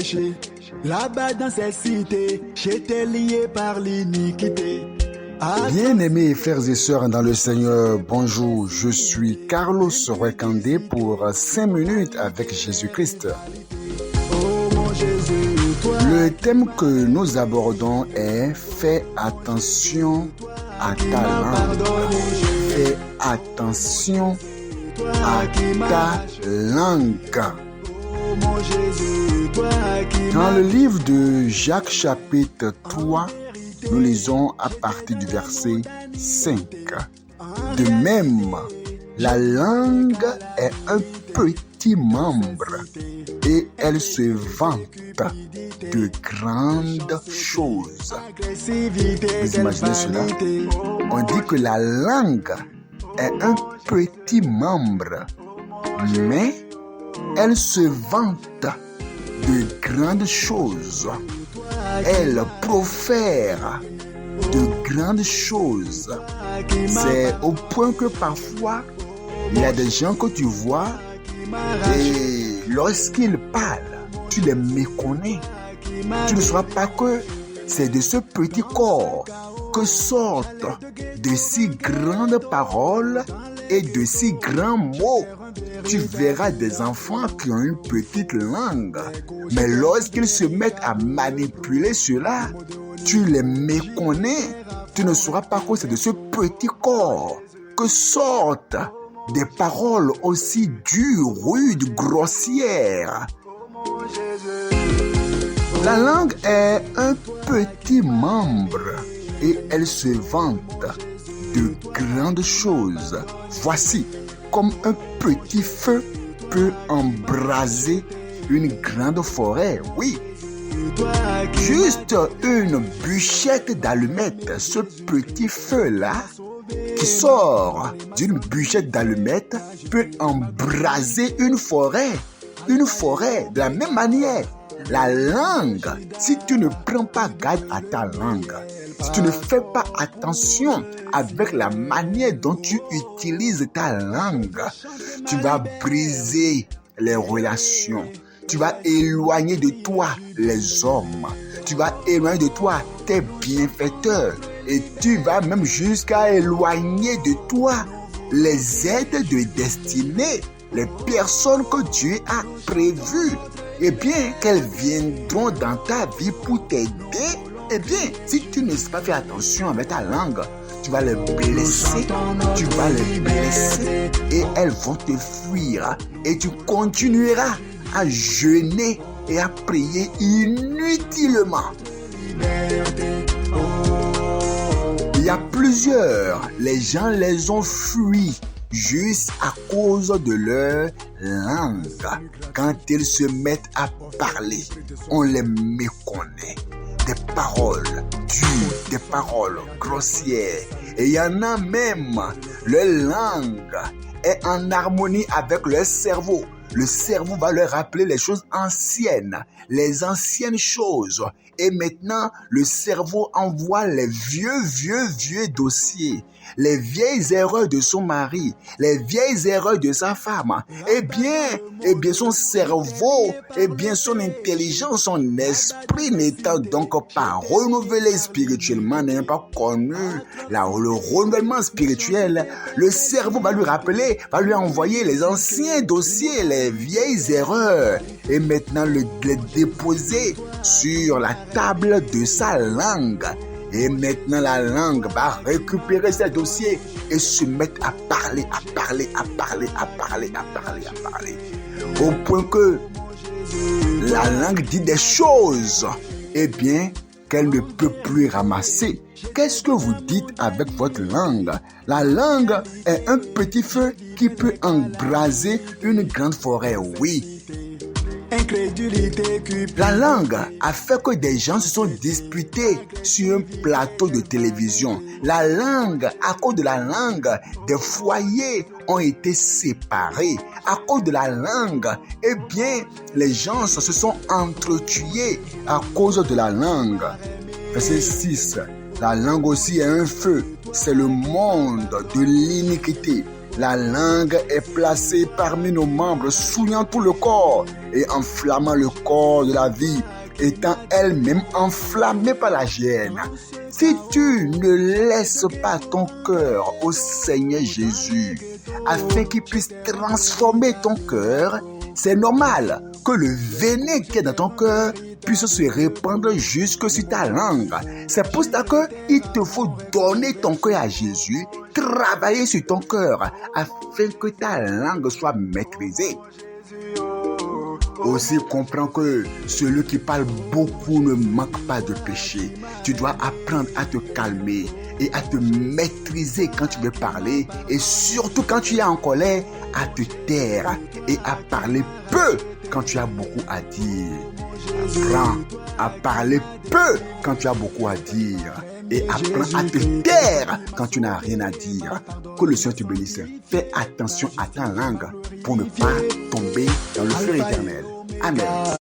péché. Là-bas dans cette cité, j'étais lié par l'iniquité. Bien-aimés frères et sœurs dans le Seigneur, bonjour, je suis Carlos Rekandé pour 5 minutes avec Jésus-Christ. Oh mon Jésus, toi. Le thème que nous abordons est « Fais attention à ta langue ». Fais attention à ta langue. Dans le livre de Jacques chapitre 3, nous lisons à partir du verset 5. De même, la langue est un petit membre et elle se vante de grandes choses. Vous imaginez cela? On dit que la langue est un petit membre, mais elle se vante de grandes choses. Elle profère de grandes choses. C'est au point que parfois, il y a des gens que tu vois et lorsqu'ils parlent, tu les méconnais. Tu ne sauras pas que c'est de ce petit corps que sortent de si grandes paroles et de si grands mots. Tu verras des enfants qui ont une petite langue, mais lorsqu'ils se mettent à manipuler cela, tu les méconnais. Tu ne sauras pas que c'est de ce petit corps que sortent des paroles aussi dures, rudes, grossières. La langue est un petit membre et elle se vante de grandes choses. Voici comme un petit feu peut embraser une grande forêt. Oui, juste une bûchette d'allumettes, ce petit feu-là qui sort d'une bûchette d'allumettes peut embraser une forêt. Une forêt, de la même manière. La langue, si tu ne prends pas garde à ta langue, si tu ne fais pas attention avec la manière dont tu utilises ta langue, tu vas briser les relations. Tu vas éloigner de toi les hommes. Tu vas éloigner de toi tes bienfaiteurs. Et tu vas même jusqu'à éloigner de toi les aides de destinée, les personnes que Dieu a prévues. Eh bien, qu'elles viendront dans ta vie pour t'aider. Eh bien, si tu ne sais pas faire attention avec ta langue, tu vas les blesser, et elles vont te fuir. Et tu continueras à jeûner et à prier inutilement. Il y a plusieurs, les gens les ont fuis juste à cause de leur langue. Quand ils se mettent à parler, on les méconnaît. Des paroles dures, des paroles grossières. Et il y en a même, leur langue est en harmonie avec leur cerveau. Le cerveau va leur rappeler les choses anciennes, les anciennes choses. Et maintenant, le cerveau envoie les vieux dossiers, les vieilles erreurs de son mari, les vieilles erreurs de sa femme. Eh bien, son cerveau, son intelligence, son esprit n'étant donc pas renouvelé spirituellement, n'ayant pas connu le renouvellement spirituel, le cerveau va lui rappeler, va lui envoyer les anciens dossiers, les vieilles erreurs, et maintenant les déposer sur la table de sa langue. Et maintenant la langue va récupérer ces dossiers et se mettre à parler. Au point que la langue dit des choses, qu'elle ne peut plus ramasser. Qu'est-ce que vous dites avec votre langue? La langue est un petit feu qui peut embraser une grande forêt, oui. La langue a fait que des gens se sont disputés sur un plateau de télévision. La langue, à cause de la langue, des foyers ont été séparés. À cause de la langue, les gens se sont entretués à cause de la langue. Verset 6. La langue aussi est un feu. C'est le monde de l'iniquité. La langue est placée parmi nos membres, souillant tout le corps et enflammant le corps de la vie, étant elle-même enflammée par la gêne. Si tu ne laisses pas ton cœur au Seigneur Jésus, afin qu'il puisse transformer ton cœur, c'est normal que le venin qui est dans ton cœur puisse se répandre jusque sur ta langue. C'est pour ça qu'il te faut donner ton cœur à Jésus, travailler sur ton cœur, afin que ta langue soit maîtrisée. Aussi, comprends que celui qui parle beaucoup ne manque pas de péché. Tu dois apprendre à te calmer et à te maîtriser quand tu veux parler, et surtout quand tu es en colère, à te taire et à parler peu quand tu as beaucoup à dire. Apprends à parler peu quand tu as beaucoup à dire et apprends à te taire quand tu n'as rien à dire. Que le Seigneur te bénisse. Fais attention à ta langue pour ne pas tomber dans le feu éternel. Amen.